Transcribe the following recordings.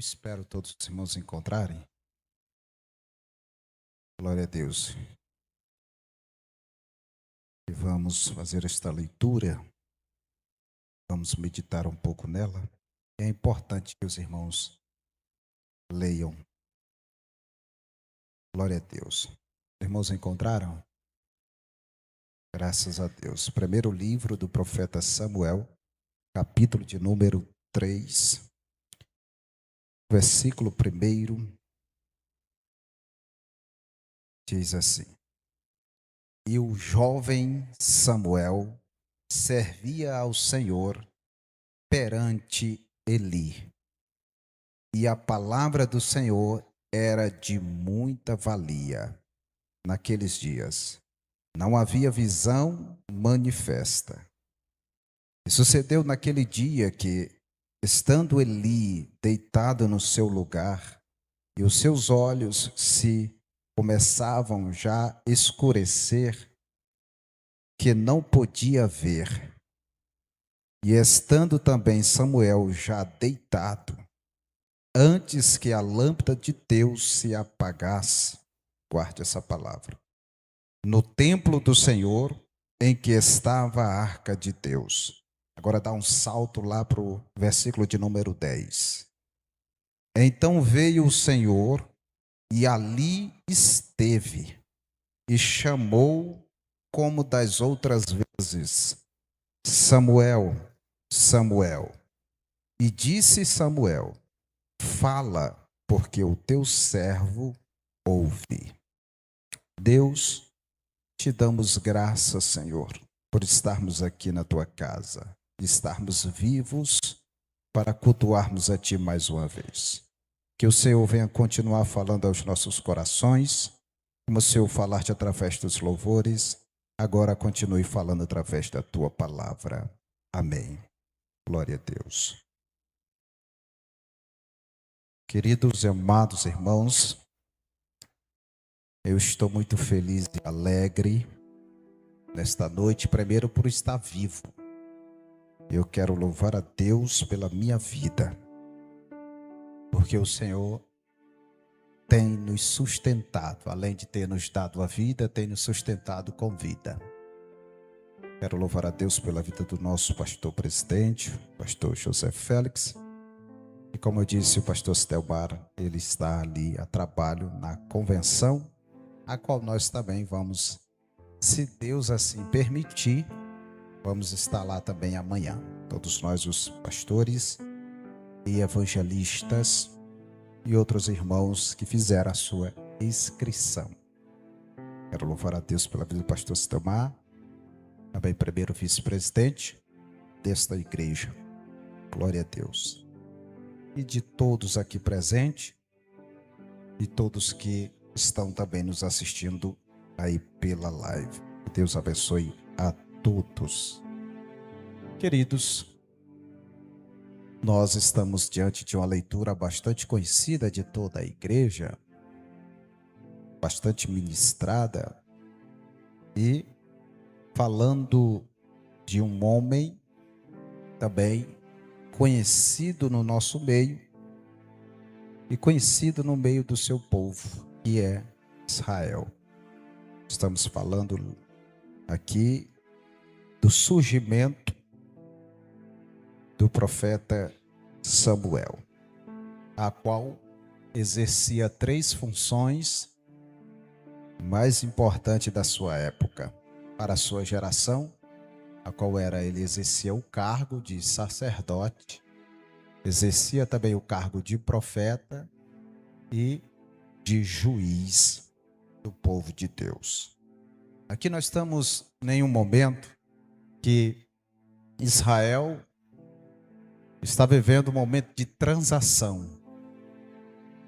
espero todos os irmãos encontrarem. Glória a Deus. E vamos fazer esta leitura. Vamos meditar um pouco nela. É importante que os irmãos leiam. Glória a Deus. Os irmãos encontraram? Graças a Deus. Primeiro livro do profeta Samuel, capítulo de número 3, versículo 1, diz assim: E o jovem Samuel servia ao Senhor perante Eli, e a palavra do Senhor era de muita valia. Naqueles dias não havia visão manifesta. E sucedeu naquele dia que, estando Eli deitado no seu lugar, e os seus olhos se começavam já a escurecer, que não podia ver. E estando também Samuel já deitado, antes que a lâmpada de Deus se apagasse, guarde essa palavra, no templo do Senhor, em que estava a arca de Deus. Agora dá um salto lá para o versículo de número 10. Então veio o Senhor e ali esteve, e chamou como das outras vezes: Samuel, Samuel. E disse Samuel: Fala, porque o teu servo ouve. Deus, te damos graças, Senhor, por estarmos aqui na tua casa, estarmos vivos para cultuarmos a ti mais uma vez. Que o Senhor venha continuar falando aos nossos corações, como o Senhor falar-te através dos louvores, agora continue falando através da tua palavra. Amém. Glória a Deus. Queridos e amados irmãos, eu estou muito feliz e alegre nesta noite, primeiro por estar vivo. Eu quero louvar a Deus pela minha vida, porque o Senhor tem nos sustentado, além de ter nos dado a vida, tem nos sustentado com vida. Quero louvar a Deus pela vida do nosso pastor presidente, pastor José Félix. E como eu disse, o pastor Stelmar, ele está ali a trabalho na convenção, a qual nós também vamos, se Deus assim permitir, vamos estar lá também amanhã. Todos nós, os pastores e evangelistas e outros irmãos que fizeram a sua inscrição. Quero louvar a Deus pela vida do pastor Stelmar, também primeiro vice-presidente desta igreja. Glória a Deus. E de todos aqui presentes e todos que estão também nos assistindo aí pela live. Que Deus abençoe a todos. Queridos, nós estamos diante de uma leitura bastante conhecida de toda a igreja, bastante ministrada, e falando de um homem também conhecido no nosso meio e conhecido no meio do seu povo, que é Israel. Estamos falando aqui do surgimento do profeta Samuel, a qual exercia 3 funções mais importantes da sua época, para a sua geração, a qual era, ele exercia o cargo de sacerdote, exercia também o cargo de profeta e de juiz do povo de Deus. Aqui nós estamos em um momento que Israel está vivendo um momento de transação,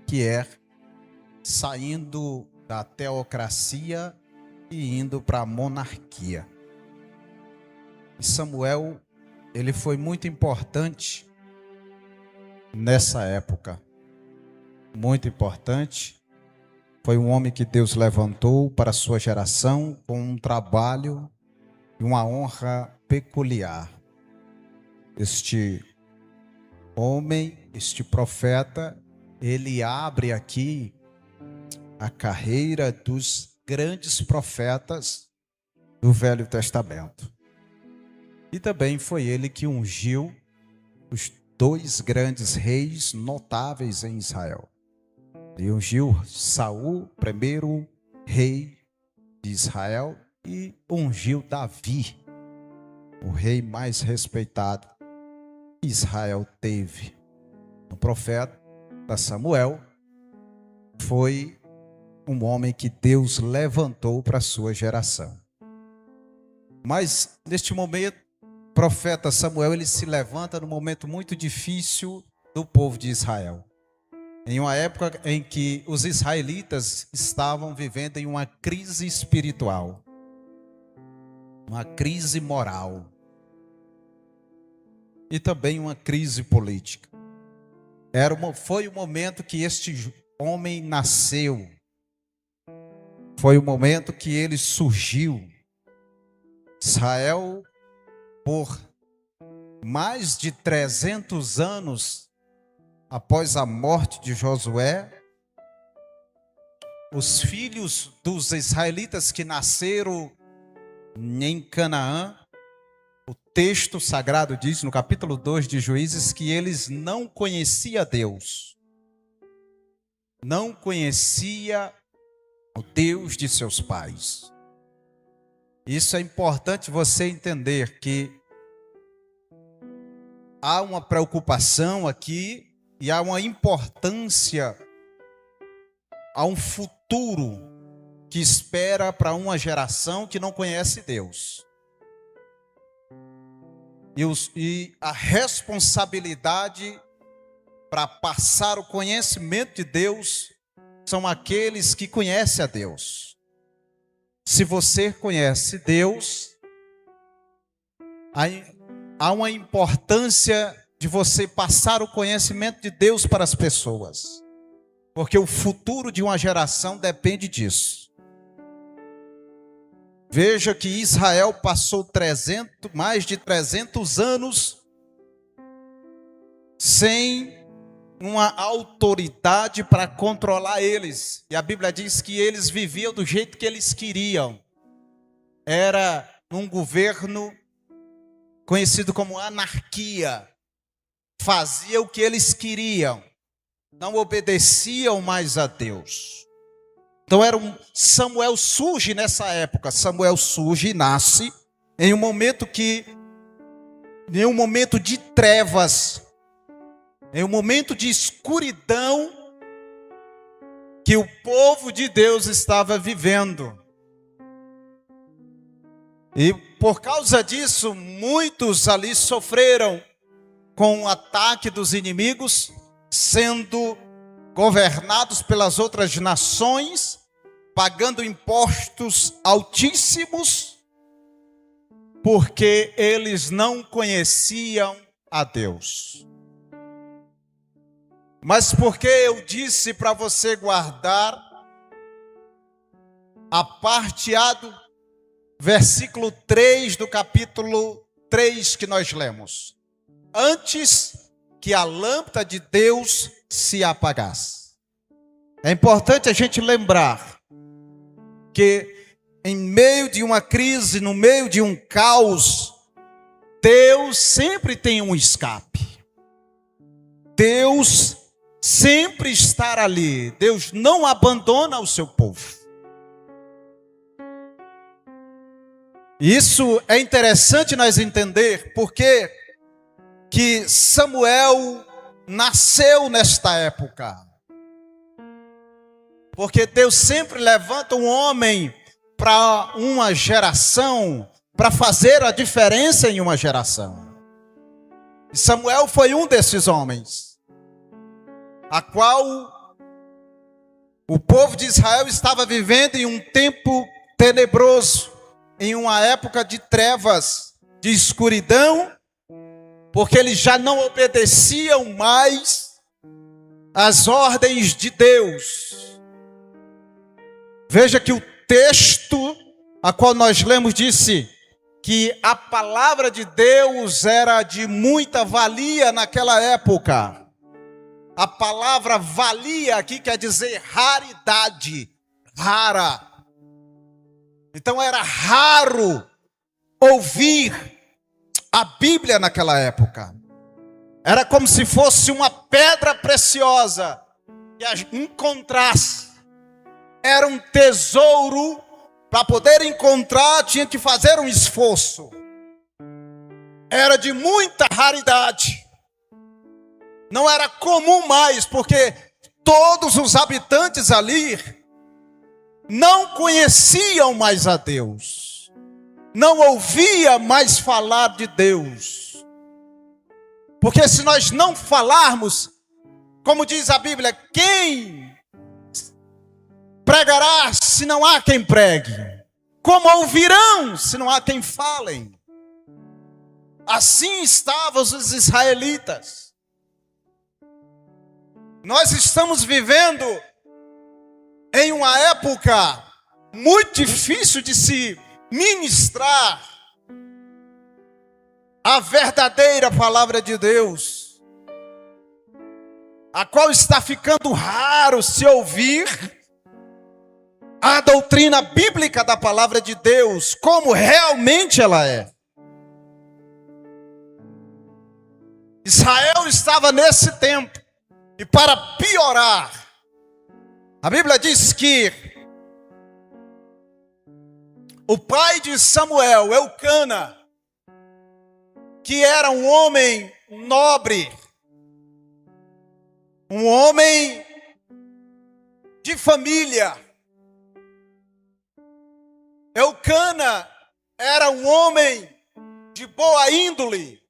que é saindo da teocracia e indo para a monarquia. E Samuel, ele foi muito importante nessa época, muito importante. Foi um homem que Deus levantou para a sua geração com um trabalho e uma honra peculiar. Este este profeta, ele abre aqui a carreira dos grandes profetas do Velho Testamento. E também foi ele que ungiu os dois grandes reis notáveis em Israel. Ele ungiu Saul, primeiro rei de Israel, e ungiu Davi, o rei mais respeitado que Israel teve. O profeta Samuel foi um homem que Deus levantou para a sua geração. Mas neste momento, o profeta Samuel, ele se levanta num momento muito difícil do povo de Israel. Em uma época em que os israelitas estavam vivendo em uma crise espiritual, uma crise moral e também uma crise política. Foi o momento que este homem nasceu, foi o momento que ele surgiu. Israel, por mais de 300 anos após a morte de Josué, os filhos dos israelitas que nasceram em Canaã, o texto sagrado diz no capítulo 2 de Juízes que eles não conheciam Deus. Não conhecia o Deus de seus pais. Isso é importante você entender, que há uma preocupação aqui e há uma importância, há um futuro que espera para uma geração que não conhece Deus. E a responsabilidade para passar o conhecimento de Deus são aqueles que conhecem a Deus. Se você conhece Deus, há uma importância de você passar o conhecimento de Deus para as pessoas, porque o futuro de uma geração depende disso. Veja que Israel passou mais de 300 anos sem uma autoridade para controlar eles. E a Bíblia diz que eles viviam do jeito que eles queriam. Era um governo conhecido como anarquia. Fazia o que eles queriam. Não obedeciam mais a Deus. Então Samuel surge nessa época. Samuel surge e nasce em um momento de trevas, em um momento de escuridão que o povo de Deus estava vivendo. E por causa disso, muitos ali sofreram com o ataque dos inimigos, sendo governados pelas outras nações, pagando impostos altíssimos, porque eles não conheciam a Deus. Mas porque eu disse para você guardar a parte A do versículo 3 do capítulo 3 que nós lemos. Antes que a lâmpada de Deus se apagasse. É importante a gente lembrar que em meio de uma crise, no meio de um caos, Deus sempre tem um escape. Deus sempre está ali. Deus não abandona o seu povo. Isso é interessante nós entender, porque que Samuel nasceu nesta época. Porque Deus sempre levanta um homem para uma geração, para fazer a diferença em uma geração. E Samuel foi um desses homens, a qual o povo de Israel estava vivendo em um tempo tenebroso, em uma época de trevas, de escuridão, porque eles já não obedeciam mais às ordens de Deus. Veja que o texto a qual nós lemos disse que a palavra de Deus era de muita valia naquela época. A palavra valia aqui quer dizer raridade, rara. Então era raro ouvir a Bíblia naquela época. Era como se fosse uma pedra preciosa que a encontrasse. Era um tesouro. Para poder encontrar, tinha que fazer um esforço. Era de muita raridade. Não era comum mais, porque todos os habitantes ali não conheciam mais a Deus. Não ouvia mais falar de Deus. Porque se nós não falarmos, como diz a Bíblia, quem pregará se não há quem pregue? Como ouvirão se não há quem falem? Assim estavam os israelitas. Nós estamos vivendo em uma época muito difícil de se ministrar a verdadeira palavra de Deus, a qual está ficando raro se ouvir a doutrina bíblica da palavra de Deus, como realmente ela é. Israel estava nesse tempo, e para piorar, a Bíblia diz que o pai de Samuel, Eucana, que era um homem nobre, um homem de família, Eucana era um homem de boa índole,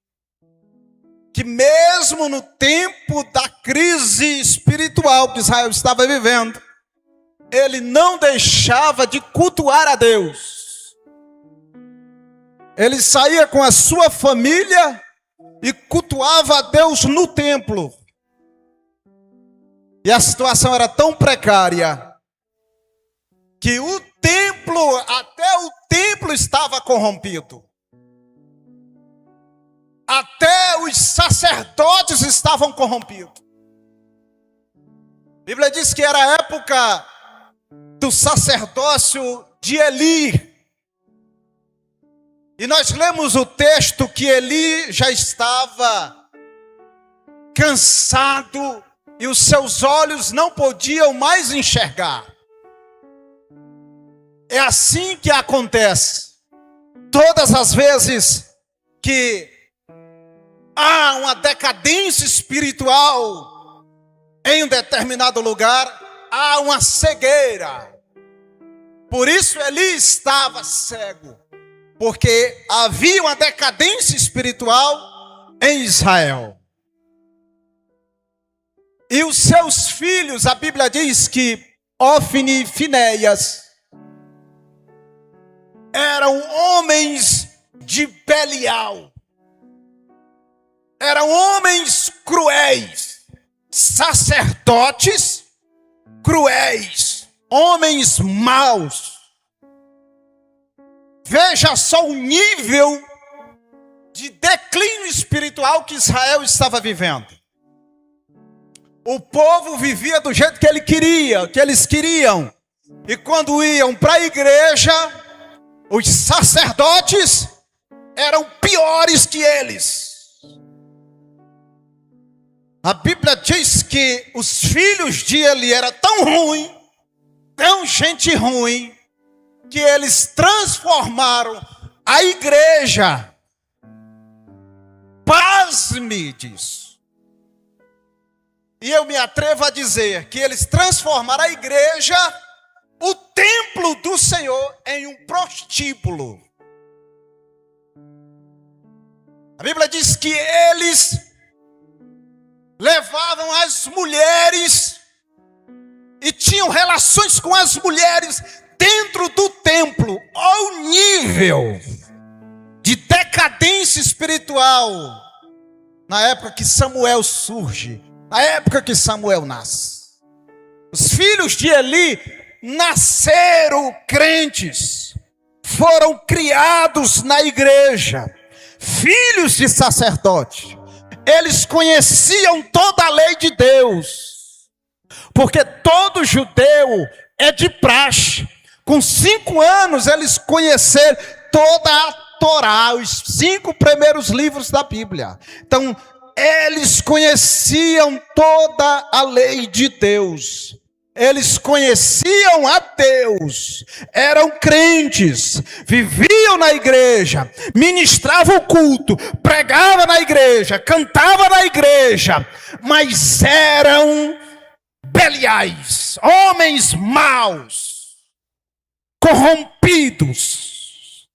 que mesmo no tempo da crise espiritual que Israel estava vivendo, ele não deixava de cultuar a Deus. Ele saía com a sua família e cultuava a Deus no templo. E a situação era tão precária que até o templo estava corrompido. Até os sacerdotes estavam corrompidos. A Bíblia diz que era a época do sacerdócio de Eli. E nós lemos o texto que Eli já estava cansado e os seus olhos não podiam mais enxergar. É assim que acontece. Todas as vezes que há uma decadência espiritual em um determinado lugar, há uma cegueira. Por isso Eli estava cego, porque havia uma decadência espiritual em Israel. E os seus filhos, a Bíblia diz que Ofni e Finéias eram homens de Belial. Eram homens cruéis, sacerdotes cruéis, homens maus. Veja só o nível de declínio espiritual que Israel estava vivendo. O povo vivia do jeito que que eles queriam. E quando iam para a igreja, os sacerdotes eram piores que eles. A Bíblia diz que os filhos de Eli eram tão ruins, tão gente ruim, que eles transformaram a igreja. Pasme disso. E eu me atrevo a dizer que eles transformaram a igreja, o templo do Senhor, em um prostíbulo. A Bíblia diz que eles levavam as mulheres e tinham relações com as mulheres dentro do templo, ao nível de decadência espiritual, na época que Samuel surge, na época que Samuel nasce. Os filhos de Eli nasceram crentes, foram criados na igreja, filhos de sacerdote. Eles conheciam toda a lei de Deus, porque todo judeu é de praxe. Com 5 anos eles conheceram toda a Torá, os 5 primeiros livros da Bíblia. Então, eles conheciam toda a lei de Deus. Eles conheciam a Deus, eram crentes, viviam na igreja, ministravam o culto, pregavam na igreja, cantavam na igreja, mas eram Beliais, homens maus, corrompidos.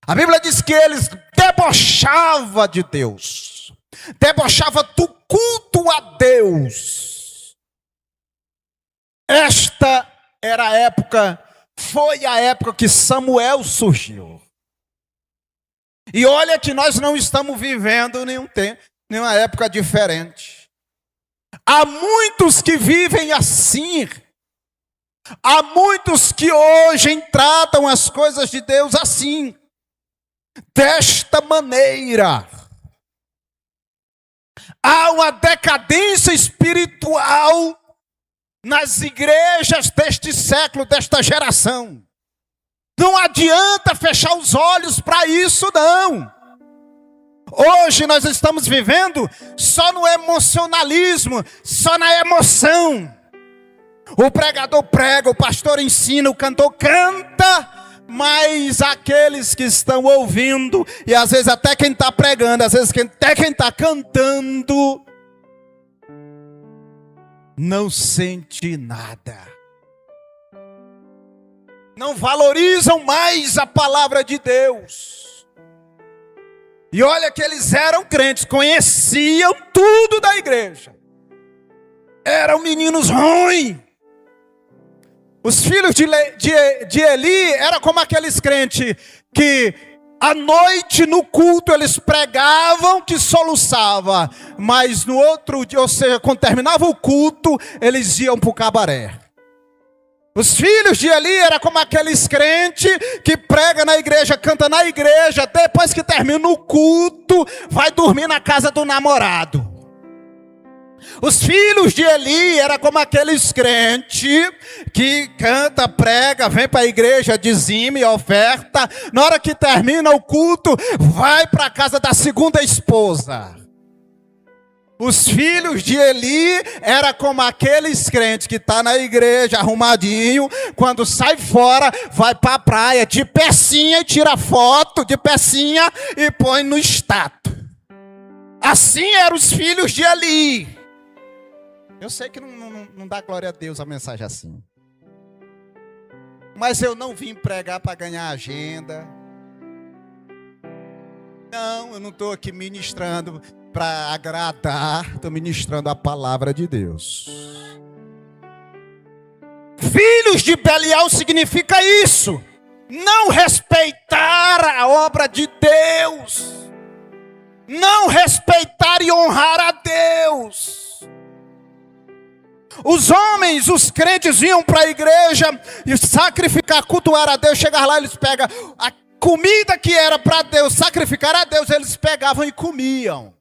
A Bíblia diz que eles debochavam de Deus, debochavam do culto a Deus. Esta era a época, foi a época que Samuel surgiu. E olha que nós não estamos vivendo nenhuma época diferente. Há muitos que vivem assim. Há muitos que hoje tratam as coisas de Deus assim. Desta maneira. Há uma decadência espiritual nas igrejas deste século, desta geração. Não adianta fechar os olhos para isso, não. Hoje nós estamos vivendo só no emocionalismo, só na emoção. O pregador prega, o pastor ensina, o cantor canta, mas aqueles que estão ouvindo, e às vezes até quem está pregando, às vezes até quem está cantando, não sente nada. Não valorizam mais a palavra de Deus. E olha que eles eram crentes, conheciam tudo da igreja. Eram meninos ruins. Os filhos de Eli eram como aqueles crentes que à noite no culto eles pregavam que soluçava, mas no outro dia, ou seja, quando terminava o culto, eles iam para o cabaré. Os filhos de Eli eram como aqueles crentes que prega na igreja, canta na igreja, depois que termina o culto, vai dormir na casa do namorado. Os filhos de Eli eram como aqueles crentes que canta, prega, vem para a igreja, dizime, oferta. Na hora que termina o culto, vai para a casa da segunda esposa. Os filhos de Eli eram como aqueles crentes que estão na igreja arrumadinho, quando sai fora, vai para a praia de pecinha e tira foto de pecinha e põe no status. Assim eram os filhos de Eli. Eu sei que não dá glória a Deus a mensagem assim. Mas eu não vim pregar para ganhar agenda. Não, eu não estou aqui ministrando para agradar. Estou ministrando a palavra de Deus. Filhos de Belial significa isso. Não respeitar a obra de Deus. Não respeitar e honrar a Deus. Os homens, os crentes iam para a igreja e sacrificar, cultuar a Deus. Chegar lá, eles pegam a comida que era para Deus, sacrificar a Deus, eles pegavam e comiam.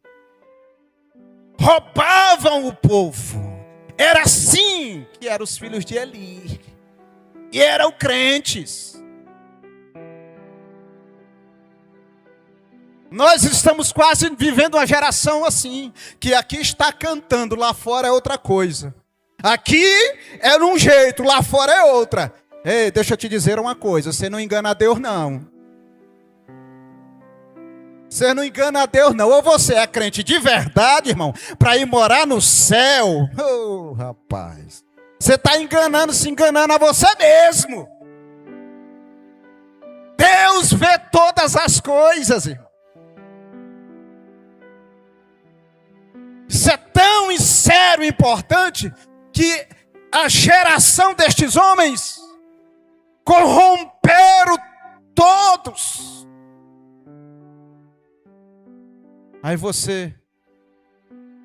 Roubavam o povo. Era assim que eram os filhos de Eli. E eram crentes. Nós estamos quase vivendo uma geração assim, que aqui está cantando, lá fora é outra coisa. Aqui é um jeito, lá fora é outra. Ei, deixa eu te dizer uma coisa, você não engana a Deus não. Você não engana a Deus não. Ou você é crente de verdade, irmão, para ir morar no céu. Oh, rapaz. Você está se enganando a você mesmo. Deus vê todas as coisas, irmão. Isso é tão sério e importante que a geração destes homens corromperam todos. Aí você,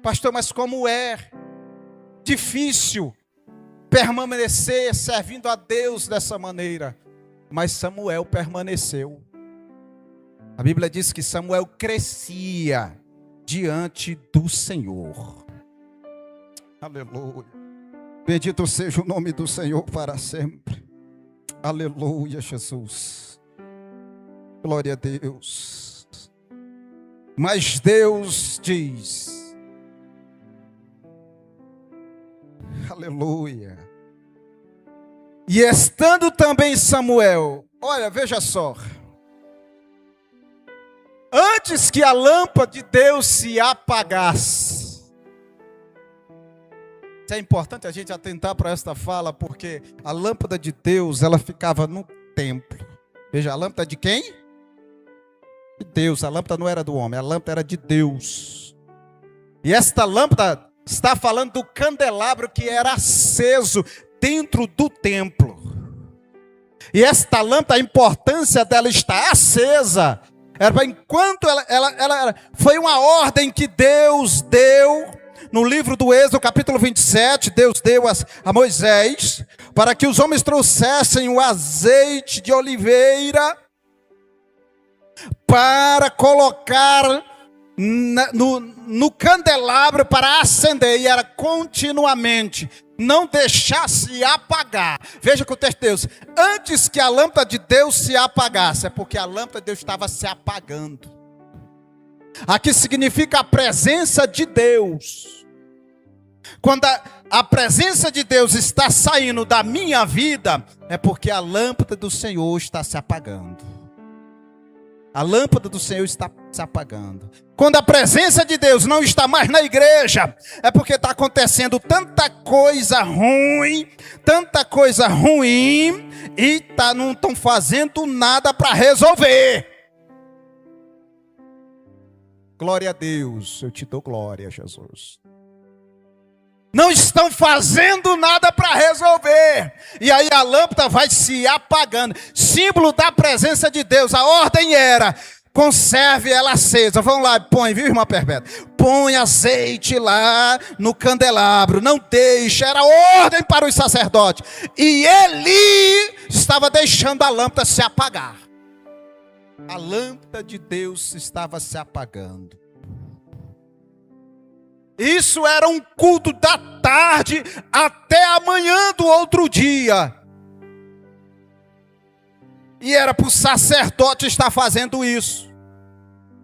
pastor, mas como é difícil permanecer servindo a Deus dessa maneira? mas Samuel permaneceu. A Bíblia diz que Samuel crescia diante do Senhor. Aleluia. Bendito seja o nome do Senhor para sempre. Aleluia, Jesus. Glória a Deus. Mas Deus diz, aleluia. E estando também Samuel, olha, veja só. Antes que a lâmpada de Deus se apagasse. É importante a gente atentar para esta fala, porque a lâmpada de Deus, ela ficava no templo. Veja, a lâmpada de quem? De Deus. A lâmpada não era do homem, a lâmpada era de Deus. E esta lâmpada está falando do candelabro que era aceso dentro do templo. E esta lâmpada, a importância dela estar acesa, era enquanto ela foi uma ordem que Deus deu. No livro do Êxodo, capítulo 27, Deus deu a Moisés para que os homens trouxessem o azeite de oliveira para colocar no candelabro para acender, e era continuamente, não deixasse apagar. Veja que o texto de Deus, antes que a lâmpada de Deus se apagasse, é porque a lâmpada de Deus estava se apagando. Aqui significa a presença de Deus. Quando a presença de Deus está saindo da minha vida, é porque a lâmpada do Senhor está se apagando. A lâmpada do Senhor está se apagando. Quando a presença de Deus não está mais na igreja, é porque está acontecendo tanta coisa ruim, e não estão fazendo nada para resolver. Glória a Deus, eu te dou glória, Jesus. Não estão fazendo nada para resolver. E aí a lâmpada vai se apagando. Símbolo da presença de Deus. A ordem era, conserve ela acesa. Vamos lá, põe, viu, irmã Perpétua? Põe azeite lá no candelabro. Não deixe, era ordem para os sacerdotes. E Eli estava deixando a lâmpada se apagar. A lâmpada de Deus estava se apagando. Isso era um culto da tarde até amanhã do outro dia. E era para o sacerdote estar fazendo isso.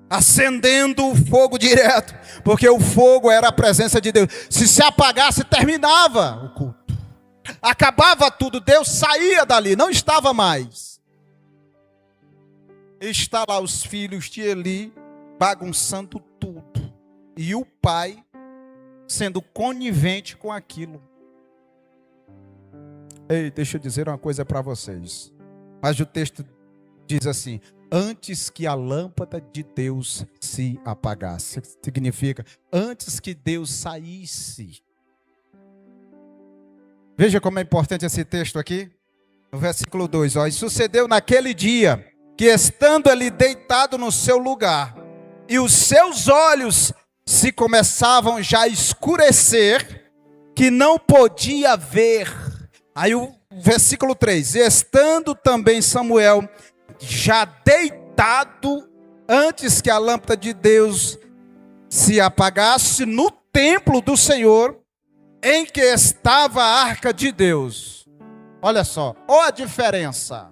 Acendendo o fogo direto. Porque o fogo era a presença de Deus. Se apagasse, terminava o culto. Acabava tudo, Deus saía dali, não estava mais. Está lá os filhos de Eli bagunçando tudo. E o pai sendo conivente com aquilo. Ei, deixa eu dizer uma coisa para vocês. Mas o texto diz assim, antes que a lâmpada de Deus se apagasse. Significa, antes que Deus saísse. Veja como é importante esse texto aqui. No versículo 2, ó. E sucedeu naquele dia, que estando ali deitado no seu lugar, e os seus olhos se começavam já a escurecer, que não podia ver. Aí o versículo 3, estando também Samuel já deitado, antes que a lâmpada de Deus se apagasse, no templo do Senhor, em que estava a arca de Deus. Olha só, olha a diferença.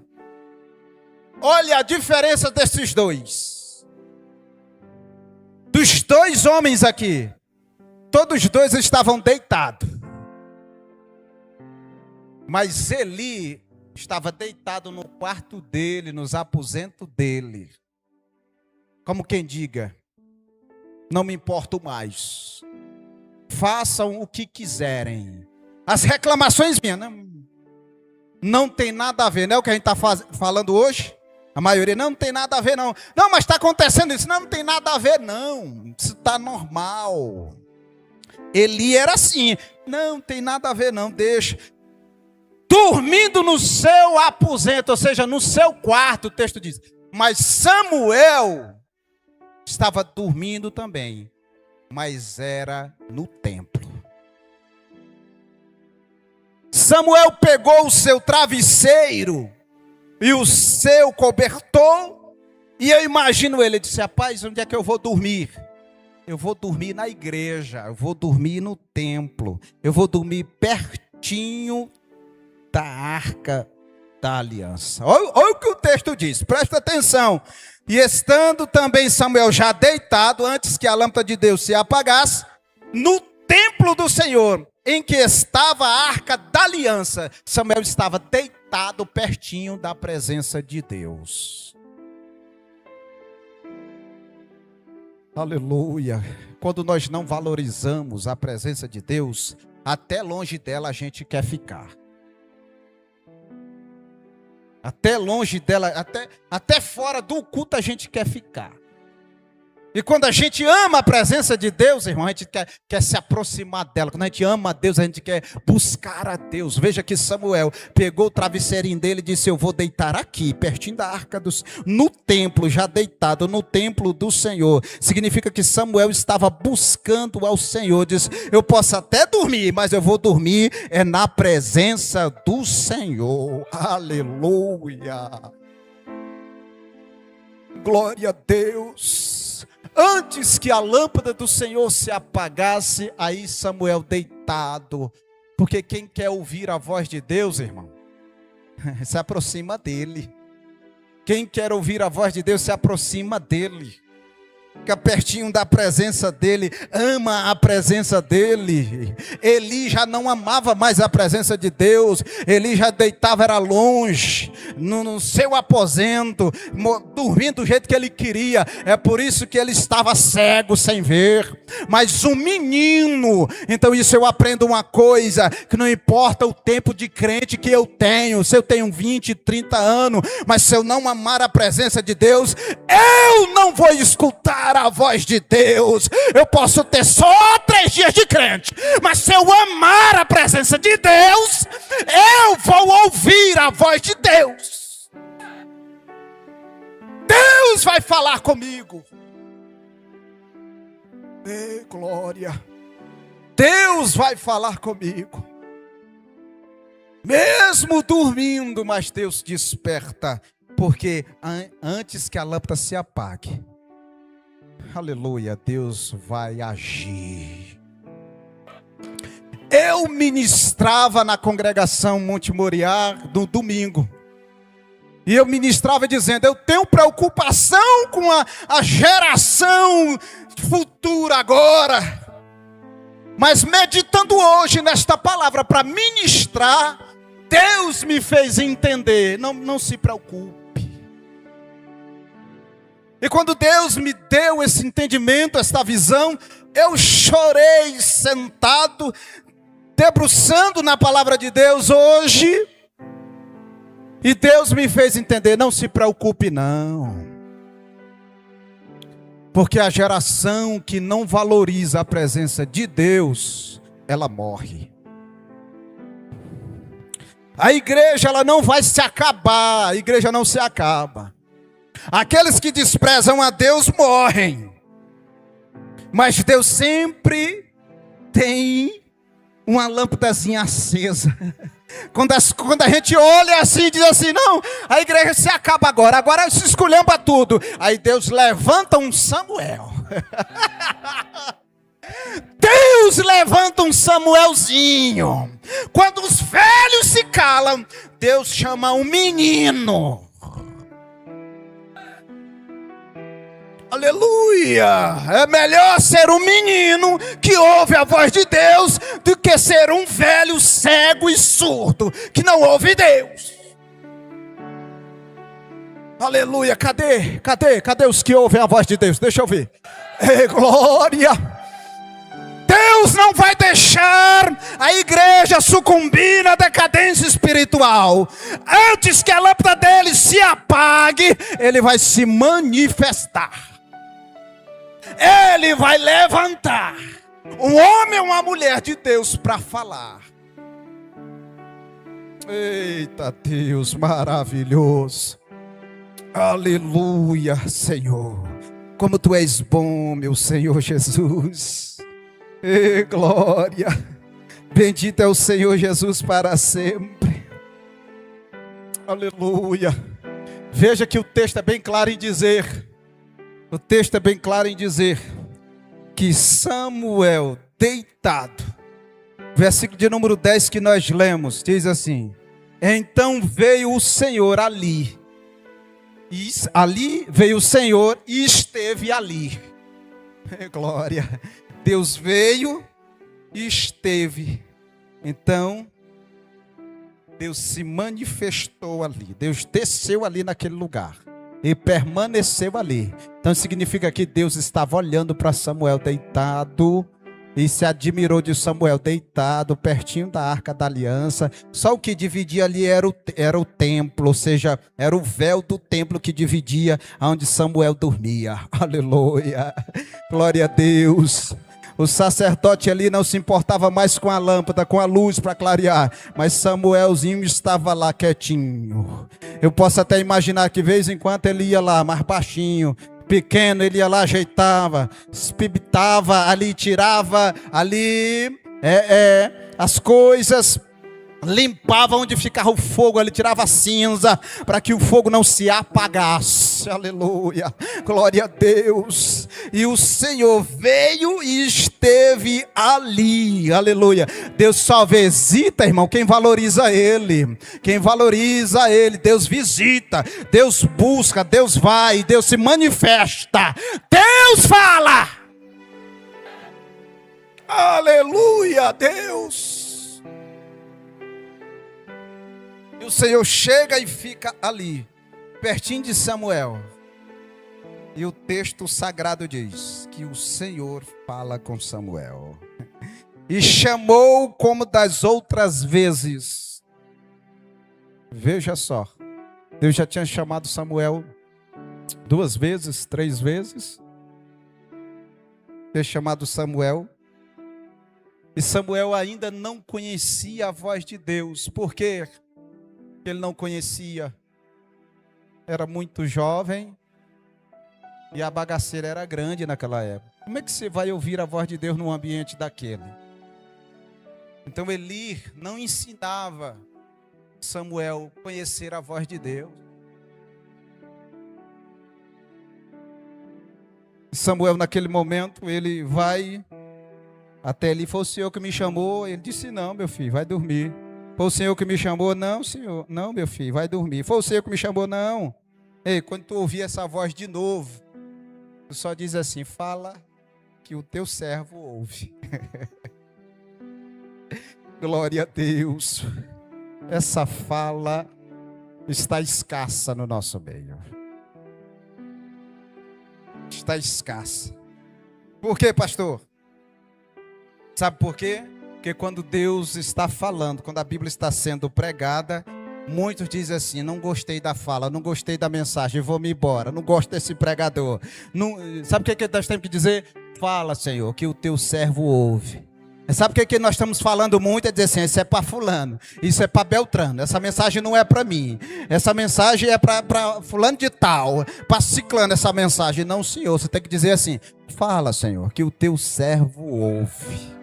Olha a diferença desses dois. Dos dois homens aqui, todos os dois estavam deitados. Mas Eli estava deitado no quarto dele, nos aposentos dele. Como quem diga, não me importo mais. Façam o que quiserem. As reclamações minhas, não tem nada a ver, não é o que a gente está falando hoje? A maioria, não tem nada a ver não. Não, mas está acontecendo isso. Não tem nada a ver não. Isso está normal. Eli era assim. Não tem nada a ver não, deixa. Dormindo no seu aposento, ou seja, no seu quarto, o texto diz. Mas Samuel estava dormindo também. Mas era no templo. Samuel pegou o seu travesseiro e o seu cobertor. E eu imagino ele disse: rapaz, onde é que eu vou dormir? Eu vou dormir na igreja, eu vou dormir no templo, eu vou dormir pertinho da arca da aliança. Olha o que o texto diz, presta atenção. E estando também Samuel já deitado, antes que a lâmpada de Deus se apagasse, no templo do Senhor, em que estava a arca da aliança, Samuel estava deitado pertinho da presença de Deus. Aleluia. Quando nós não valorizamos a presença de Deus, até longe dela a gente quer ficar. Até longe dela, até fora do culto a gente quer ficar. E quando a gente ama a presença de Deus, irmão, a gente quer se aproximar dela. Quando a gente ama a Deus, a gente quer buscar a Deus. Veja que Samuel pegou o travesseirinho dele e disse: eu vou deitar aqui, pertinho da arca no templo, já deitado no templo do Senhor. Significa que Samuel estava buscando ao Senhor. Diz: eu posso até dormir, mas eu vou dormir na presença do Senhor. Aleluia. Glória a Deus. Antes que a lâmpada do Senhor se apagasse, aí Samuel deitado. Porque quem quer ouvir a voz de Deus, irmão, se aproxima dele. Quem quer ouvir a voz de Deus, se aproxima dele. Fica pertinho da presença dele, ama a presença dele. Eli já não amava mais a presença de Deus. Eli já deitava, era longe, no seu aposento, dormindo do jeito que ele queria. É por isso que ele estava cego, sem ver. Mas um menino, então isso eu aprendo uma coisa, que não importa o tempo de crente que eu tenho, se eu tenho 20, 30 anos, mas se eu não amar a presença de Deus, eu não vou escutar a voz de Deus. Eu posso ter só 3 dias de crente, mas se eu amar a presença de Deus, eu vou ouvir a voz de Deus. Deus vai falar comigo. Ei, glória. Deus vai falar comigo. Mesmo dormindo, mas Deus desperta, porque antes que a lâmpada se apague, aleluia, Deus vai agir. Eu ministrava na congregação Monte Moriá no domingo. E eu ministrava dizendo: eu tenho preocupação com a geração futura agora. Mas meditando hoje nesta palavra para ministrar, Deus me fez entender: não se preocupe. E quando Deus me deu esse entendimento, esta visão, eu chorei sentado, debruçando na palavra de Deus hoje. E Deus me fez entender: não se preocupe não. Porque a geração que não valoriza a presença de Deus, ela morre. A igreja, ela não vai se acabar, a igreja não se acaba. Aqueles que desprezam a Deus morrem. Mas Deus sempre tem uma lâmpadazinha acesa. Quando a gente olha assim e diz assim: não, a igreja se acaba agora se esculhamba tudo. Aí Deus levanta um Samuel. Deus levanta um Samuelzinho. Quando os velhos se calam, Deus chama um menino. Aleluia! É melhor ser um menino que ouve a voz de Deus do que ser um velho cego e surdo que não ouve Deus. Aleluia! Cadê os que ouvem a voz de Deus? Deixa eu ver. Ei, glória! Deus não vai deixar a igreja sucumbir na decadência espiritual. Antes que a lâmpada dele se apague, ele vai se manifestar. Ele vai levantar um homem ou uma mulher de Deus para falar. Eita Deus maravilhoso. Aleluia, Senhor. Como tu és bom, meu Senhor Jesus. Ei, glória. Bendito é o Senhor Jesus para sempre. Aleluia. Veja que o texto é bem claro em dizer, que Samuel deitado, versículo de número 10 que nós lemos, diz assim: então veio o Senhor ali, e ali veio o Senhor e esteve ali. Glória, Deus veio e esteve. Então Deus se manifestou ali, Deus desceu ali naquele lugar e permaneceu ali. Então significa que Deus estava olhando para Samuel deitado e se admirou de Samuel deitado pertinho da Arca da Aliança. Só o que dividia ali era o templo, ou seja, era o véu do templo que dividia onde Samuel dormia. Aleluia, glória a Deus. O sacerdote ali não se importava mais com a lâmpada, com a luz para clarear, mas Samuelzinho estava lá quietinho. Eu posso até imaginar que de vez em quando ele ia lá, mais baixinho, pequeno, ele ia lá, ajeitava, espibitava ali, tirava ali as coisas, limpava onde ficava o fogo, ele tirava a cinza para que o fogo não se apagasse. Aleluia, glória a Deus. E o Senhor veio e esteve ali. Aleluia. Deus só visita, irmão, quem valoriza Ele. Quem valoriza Ele, Deus visita, Deus busca, Deus vai, Deus se manifesta, Deus fala. Aleluia, Deus. E o Senhor chega e fica ali, pertinho de Samuel. E o texto sagrado diz que o Senhor fala com Samuel. E chamou como das outras vezes. Veja só. Deus já tinha chamado Samuel 2 vezes, 3 vezes. Ter chamado Samuel. E Samuel ainda não conhecia a voz de Deus. Por quê? Ele não conhecia, era muito jovem e a bagaceira era grande naquela época. Como é que você vai ouvir a voz de Deus num ambiente daquele? Então Eli não ensinava Samuel a conhecer a voz de Deus. Samuel naquele momento, ele vai até ali, foi o Senhor que me chamou. Ele disse: não, meu filho, vai dormir. Foi o Senhor que me chamou? Não, Senhor. Não, meu filho, vai dormir. Foi o Senhor que me chamou? Não. Ei, quando tu ouvir essa voz de novo, tu só diz assim: fala que o teu servo ouve. Glória a Deus. Essa fala está escassa no nosso meio. Está escassa. Por quê, pastor? Sabe por quê? Porque quando Deus está falando, quando a Bíblia está sendo pregada, muitos dizem assim: não gostei da fala, não gostei da mensagem, vou me embora, não gosto desse pregador. Não, sabe o que nós temos que dizer? Fala, Senhor, que o teu servo ouve. Sabe o que nós estamos falando muito? É dizer assim: isso é para fulano, isso é para Beltrano, essa mensagem não é para mim, essa mensagem é para fulano de tal, para ciclano essa mensagem. Não, Senhor, você tem que dizer assim: fala, Senhor, que o teu servo ouve.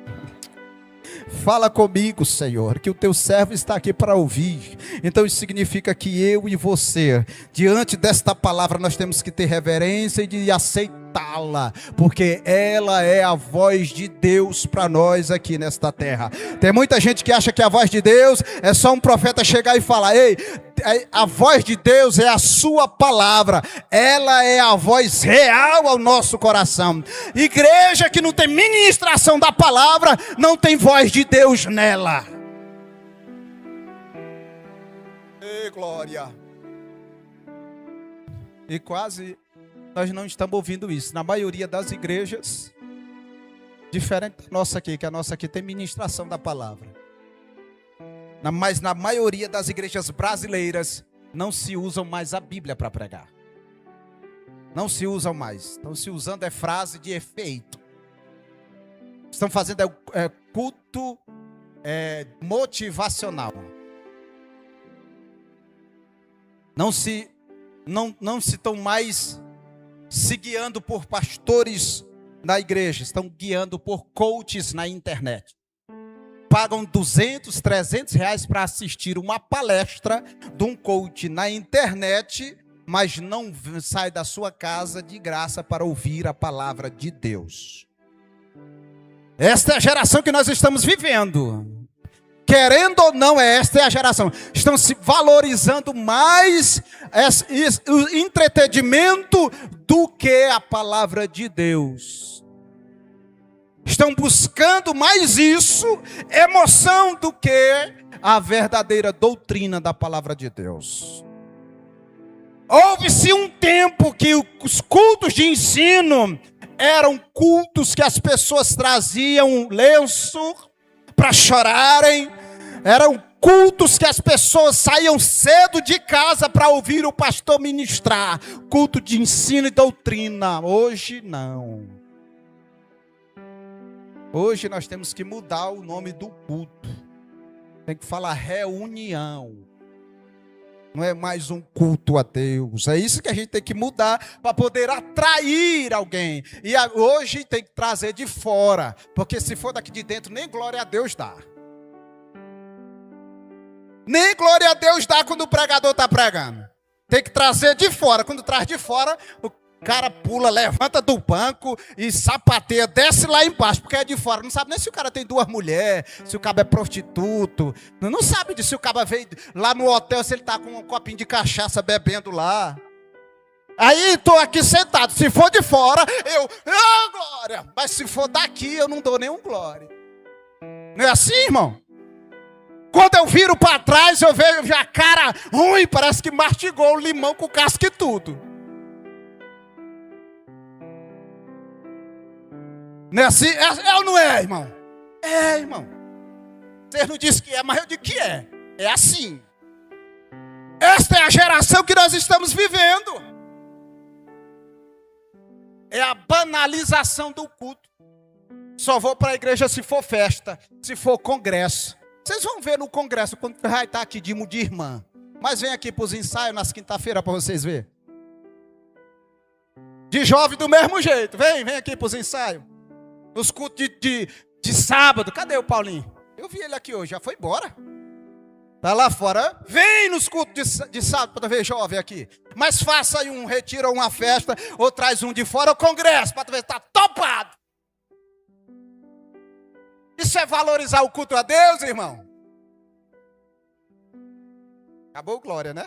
Fala comigo, Senhor, que o teu servo está aqui para ouvir. Então isso significa que eu e você, diante desta palavra, nós temos que ter reverência e de aceitá-la, porque ela é a voz de Deus para nós aqui nesta terra. Tem muita gente que acha que a voz de Deus é só um profeta chegar e falar: ei, a voz de Deus é a sua palavra, ela é a voz real ao nosso coração. Igreja que não tem ministração da palavra, não tem voz de Deus nela. Ei, glória. E quase nós não estamos ouvindo isso. Na maioria das igrejas, diferente da nossa aqui, que a nossa aqui tem ministração da palavra. Mas na maioria das igrejas brasileiras não se usam mais a Bíblia para pregar. Não se usam mais. Estão se usando frase de efeito. Estão fazendo culto motivacional. Não se estão mais se guiando por pastores na igreja. Estão guiando por coaches na internet. Pagam 200, 300 reais para assistir uma palestra de um coach na internet mas não sai da sua casa de graça para ouvir a palavra de Deus. Esta é a geração que nós estamos vivendo. Querendo ou não, esta é a geração. Estão se valorizando mais o entretenimento do que a palavra de Deus. Estão buscando mais isso, emoção, do que a verdadeira doutrina da palavra de Deus. Houve-se um tempo que os cultos de ensino eram cultos que as pessoas traziam um lenço para chorarem. Eram cultos que as pessoas saíam cedo de casa para ouvir o pastor ministrar. Culto de ensino e doutrina. Hoje não. Hoje nós temos que mudar o nome do culto. Tem que falar reunião. Não é mais um culto a Deus. É isso que a gente tem que mudar para poder atrair alguém. E hoje tem que trazer de fora. Porque se for daqui de dentro, nem glória a Deus dá. Nem glória a Deus dá quando o pregador está pregando. Tem que trazer de fora. Quando traz de fora, o cara pula, levanta do banco e sapateia, desce lá embaixo, porque é de fora. Não sabe nem se o cara tem 2 mulheres, se o cara é prostituto. Não sabe se o cara veio lá no hotel, se ele está com um copinho de cachaça bebendo lá. Aí estou aqui sentado. Se for de fora, glória. Mas se for daqui, eu não dou nenhum glória. Não é assim, irmão? Quando eu viro para trás, eu vejo a cara ruim, parece que mastigou o limão com casca e tudo. Não é assim? É ou não é, irmão? É, irmão. Vocês não dizem que é, mas eu digo que é. É assim. Esta é a geração que nós estamos vivendo. É a banalização do culto. Só vou para a igreja se for festa, se for congresso. Vocês vão ver no congresso, quando vai estar aqui de irmã. Mas vem aqui para os ensaios nas quinta-feira para vocês verem. De jovem do mesmo jeito. Vem aqui para os ensaios. Nos cultos de sábado. Cadê o Paulinho? Eu vi ele aqui hoje, já foi embora. Está lá fora. Vem nos cultos de sábado para ver jovem aqui. Mas faça aí um retiro ou uma festa, ou traz um de fora, ou congresso, para ver se está topado. Isso é valorizar o culto a Deus, irmão? Acabou glória, né?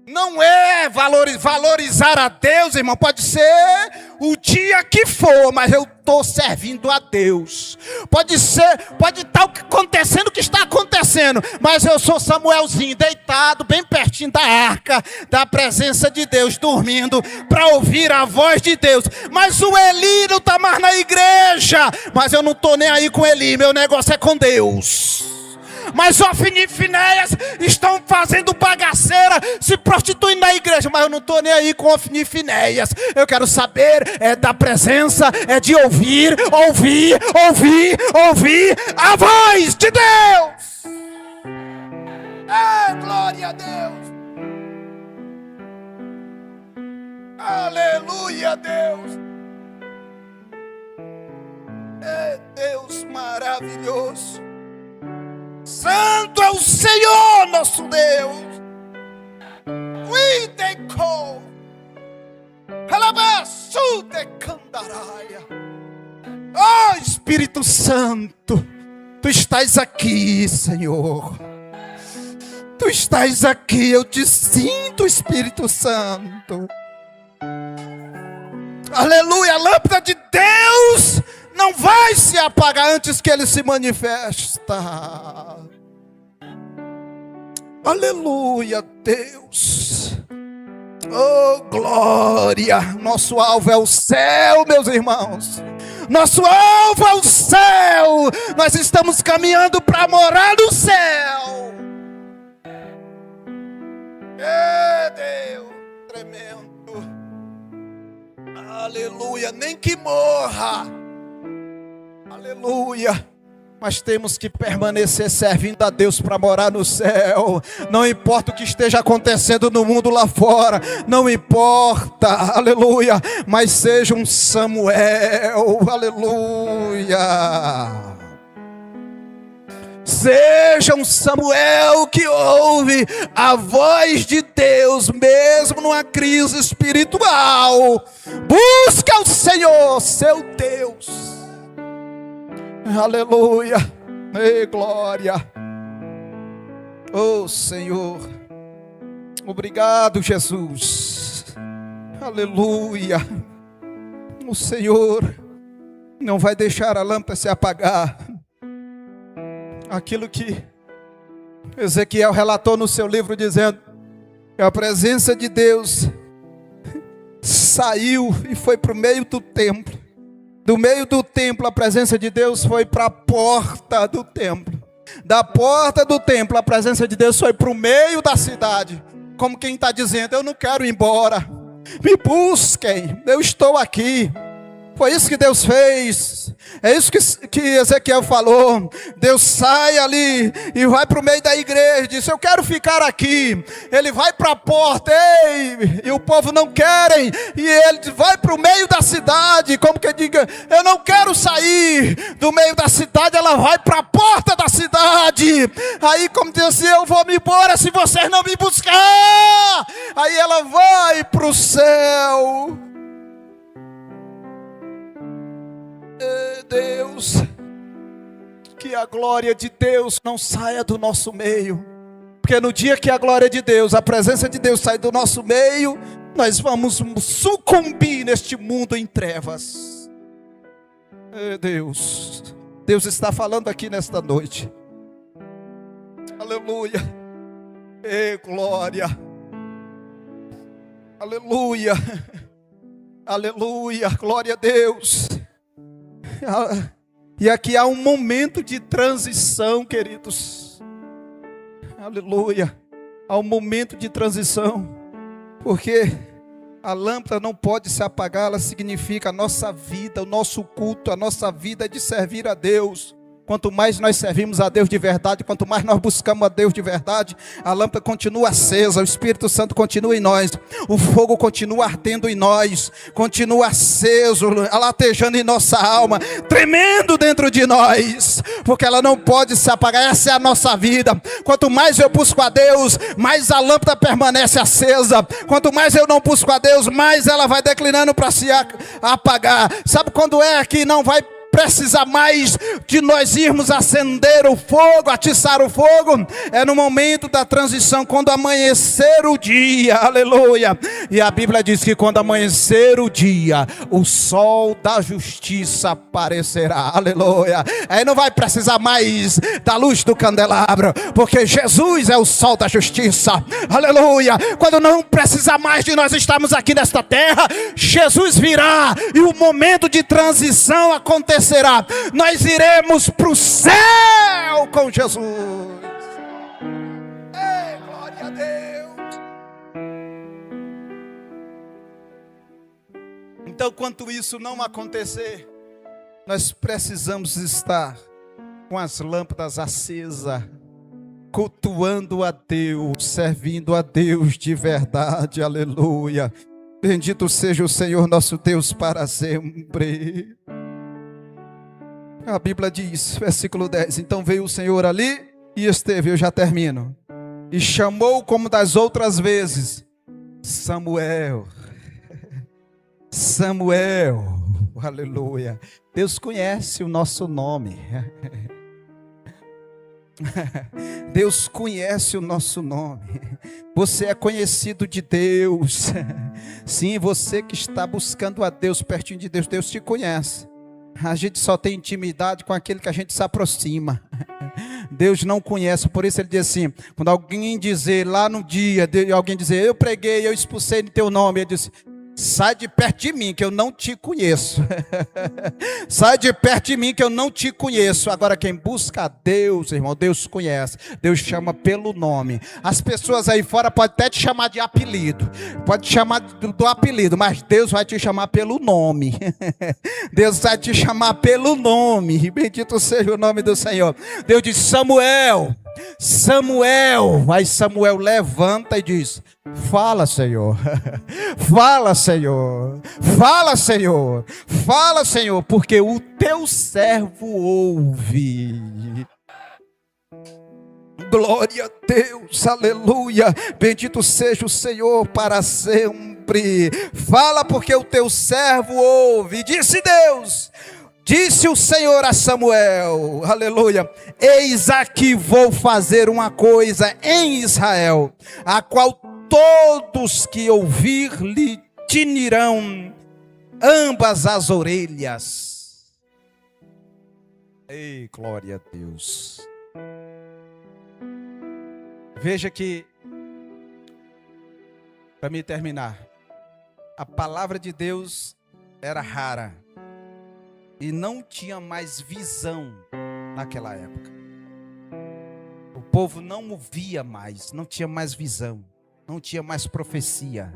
Não é valorizar a Deus, irmão. Pode ser o dia que for, mas eu estou servindo a Deus. Pode estar acontecendo o que está acontecendo, mas eu sou Samuelzinho, deitado bem pertinho da arca, da presença de Deus, dormindo, para ouvir a voz de Deus. Mas o Eli não está mais na igreja, mas eu não estou nem aí com Eli, meu negócio é com Deus. Mas Ofni e Finéias estão fazendo bagaceira, se prostituindo na igreja. Mas eu não estou nem aí com Ofni e Finéias. Eu quero saber da presença, de ouvir a voz de Deus. Glória a Deus. Aleluia a Deus. É Deus maravilhoso. Santo é o Senhor nosso Deus. Oh Espírito Santo, Tu estás aqui, Senhor. Tu estás aqui, eu te sinto, Espírito Santo. Aleluia, a lâmpada de Deus não vai se apagar antes que Ele se manifesta. Aleluia, Deus. Oh, glória. Nosso alvo é o céu, meus irmãos. Nosso alvo é o céu. Nós estamos caminhando para morar no céu. Deus, tremendo. Aleluia, nem que morra. Aleluia. Mas temos que permanecer servindo a Deus para morar no céu. Não importa o que esteja acontecendo no mundo lá fora. Não importa, aleluia. Mas seja um Samuel, aleluia. Seja um Samuel que ouve a voz de Deus, mesmo numa crise espiritual. Busca o Senhor, seu Deus. Aleluia. Ei, glória. Oh, Senhor. Obrigado, Jesus. Aleluia. O Senhor não vai deixar a lâmpada se apagar. Aquilo que Ezequiel relatou no seu livro, dizendo que a presença de Deus saiu e foi para o meio do templo. Do meio do templo, a presença de Deus foi para a porta do templo. Da porta do templo, a presença de Deus foi para o meio da cidade. Como quem está dizendo, eu não quero ir embora. Me busquem, eu estou aqui. Foi isso que Deus fez. É isso que Ezequiel falou. Deus sai ali e vai para o meio da igreja. Diz, eu quero ficar aqui. Ele vai para a porta. Ei, e o povo não querem. E ele vai para o meio da cidade. Como que diga, eu não quero sair do meio da cidade. Ela vai para a porta da cidade. Aí como diz assim, eu vou me embora se vocês não me buscar. Aí ela vai para o céu. Deus, que a glória de Deus não saia do nosso meio, porque no dia que a glória de Deus, a presença de Deus sai do nosso meio, nós vamos sucumbir neste mundo em trevas. Deus está falando aqui nesta noite. Aleluia. Glória. Aleluia. Aleluia. Glória a Deus. E aqui há um momento de transição, queridos. Aleluia. Há um momento de transição. Porque a lâmpada não pode se apagar. Ela significa a nossa vida, o nosso culto, a nossa vida é de servir a Deus. Quanto mais nós servimos a Deus de verdade, quanto mais nós buscamos a Deus de verdade, a lâmpada continua acesa, o Espírito Santo continua em nós, o fogo continua ardendo em nós, continua aceso, latejando em nossa alma, tremendo dentro de nós, porque ela não pode se apagar. Essa é a nossa vida. Quanto mais eu busco a Deus, mais a lâmpada permanece acesa. Quanto mais eu não busco a Deus, mais ela vai declinando para se apagar. Sabe quando é que não vai precisa mais de nós irmos acender o fogo, atiçar o fogo? É no momento da transição, quando amanhecer o dia, aleluia. E a Bíblia diz que quando amanhecer o dia, o sol da justiça aparecerá, aleluia. Aí não vai precisar mais da luz do candelabro, porque Jesus é o sol da justiça, aleluia. Quando não precisar mais de nós estarmos aqui nesta terra, Jesus virá e o momento de transição acontecerá. Nós iremos para o céu com Jesus. Ei, glória a Deus. Então, enquanto isso não acontecer, nós precisamos estar com as lâmpadas acesas, cultuando a Deus, servindo a Deus de verdade, aleluia. Bendito seja o Senhor nosso Deus para sempre. A Bíblia diz, versículo 10, então veio o Senhor ali e esteve, eu já termino, e chamou como das outras vezes, Samuel, Samuel, aleluia. Deus conhece o nosso nome, Deus conhece o nosso nome. Você é conhecido de Deus. Sim, você que está buscando a Deus, pertinho de Deus, Deus te conhece. A gente só tem intimidade com aquele que a gente se aproxima. Deus não conhece, por isso ele diz assim, quando alguém dizer lá no dia, alguém dizer, eu preguei, eu expulsei em teu nome, ele disse, sai de perto de mim que eu não te conheço. Sai de perto de mim que eu não te conheço. Agora quem busca a Deus, irmão, Deus conhece. Deus chama pelo nome. As pessoas aí fora podem até te chamar de apelido, pode te chamar do apelido, mas Deus vai te chamar pelo nome. Deus vai te chamar pelo nome. Bendito seja o nome do Senhor. Deus diz, Samuel, Samuel. Aí Samuel levanta e diz, fala, Senhor. Fala, Senhor. Fala, Senhor. Fala, Senhor, porque o teu servo ouve. glória a Deus, aleluia. Bendito seja o Senhor para sempre. Fala, porque o teu servo ouve. Disse Deus, disse o Senhor a Samuel, aleluia: eis aqui vou fazer uma coisa em Israel, a qual todos que ouvir lhe tinirão ambas as orelhas. Ei, glória a Deus. Veja que, para me terminar, a palavra de Deus era rara e não tinha mais visão naquela época. O povo não ouvia mais, não tinha mais visão, não tinha mais profecia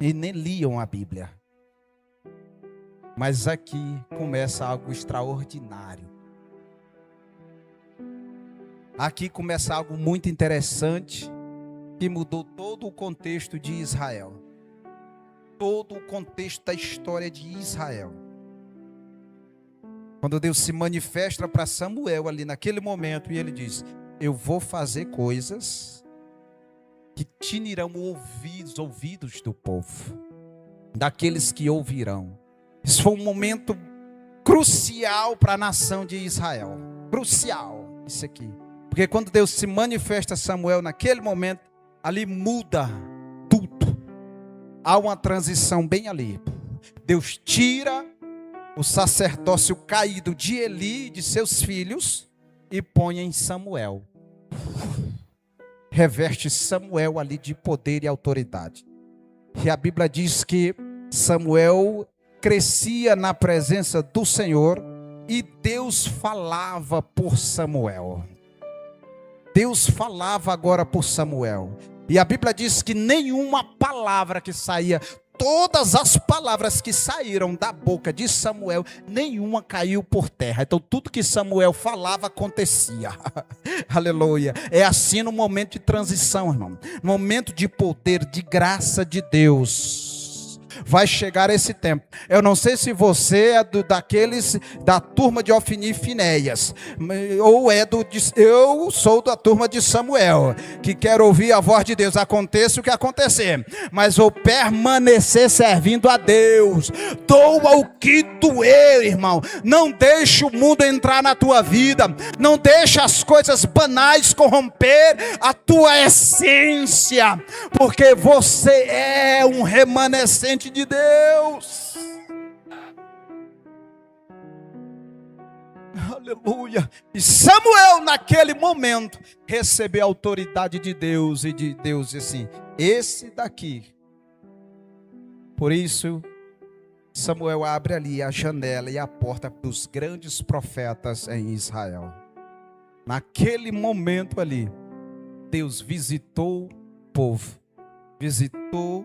e nem liam a Bíblia. Mas aqui começa algo extraordinário. Aqui começa algo muito interessante que mudou todo o contexto de Israel. Todo o contexto da história de Israel. Quando Deus se manifesta para Samuel ali naquele momento e ele diz: eu vou fazer coisas que tinirão os ouvidos do povo, daqueles que ouvirão. Isso foi um momento crucial para a nação de Israel. Crucial, isso aqui. Porque quando Deus se manifesta a Samuel naquele momento, ali muda tudo. Há uma transição bem ali. Deus tira o sacerdócio caído de Eli e de seus filhos e põe em Samuel. Reveste Samuel ali de poder e autoridade. E a Bíblia diz que Samuel crescia na presença do Senhor e Deus falava por Samuel. Deus falava agora por Samuel. E a Bíblia diz que nenhuma palavra que saía, todas as palavras que saíram da boca de Samuel, nenhuma caiu por terra. Então tudo que Samuel falava acontecia. Aleluia. É assim no momento de transição, irmão. No momento de poder, de graça de Deus. Vai chegar esse tempo. Eu não sei se você é daqueles da turma de Ofni e Finéias, ou eu sou da turma de Samuel, que quero ouvir a voz de Deus, aconteça o que acontecer, mas vou permanecer servindo a Deus, doa o que doer, irmão. Não deixe o mundo entrar na tua vida, não deixe as coisas banais corromper a tua essência, porque você é um remanescente de Deus. Aleluia. E Samuel naquele momento recebeu a autoridade de Deus, e de Deus assim: esse daqui. Por isso Samuel abre ali a janela e a porta dos grandes profetas em Israel. Naquele momento ali, Deus visitou o povo, visitou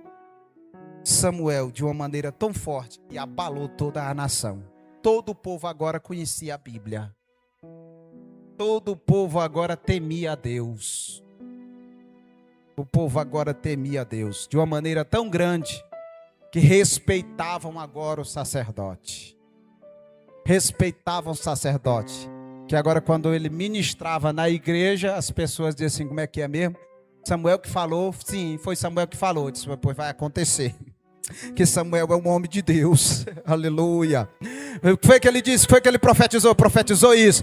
Samuel de uma maneira tão forte e abalou toda a nação. Todo o povo agora conhecia a Bíblia. Todo o povo agora temia a Deus. O povo agora temia a Deus de uma maneira tão grande que respeitavam agora o sacerdote. Respeitavam o sacerdote. Que agora quando ele ministrava na igreja, as pessoas diziam assim: como é que é mesmo? Samuel que falou? Sim, foi Samuel que falou. Disse: depois vai acontecer. Que Samuel é um homem de Deus. Aleluia. O que foi que ele disse? O que foi que ele profetizou? Profetizou isso.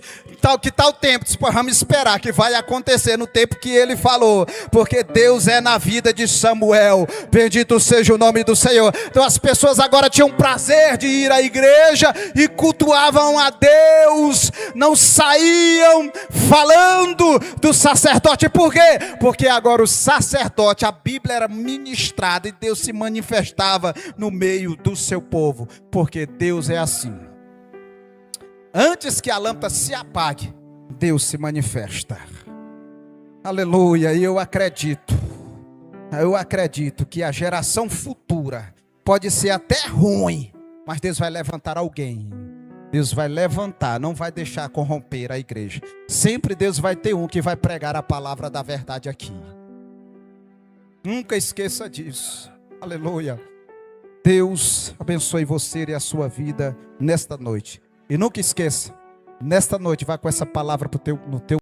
Que tal tempo? Disse: vamos esperar que vai acontecer no tempo que ele falou. Porque Deus é na vida de Samuel. Bendito seja o nome do Senhor. Então as pessoas agora tinham prazer de ir à igreja e cultuavam a Deus. Não saíam falando do sacerdote. Por quê? Porque agora o sacerdote, a Bíblia era ministrada e Deus se manifestava no meio do seu povo, porque Deus é assim. Antes que a lâmpada se apague, Deus se manifesta. Aleluia. E eu acredito que a geração futura pode ser até ruim, mas Deus vai levantar alguém. Deus vai levantar, não vai deixar corromper a igreja. Sempre Deus vai ter um que vai pregar a palavra da verdade aqui. Nunca esqueça disso. Aleluia. Deus abençoe você e a sua vida nesta noite. E nunca esqueça, nesta noite, vá com essa palavra no teu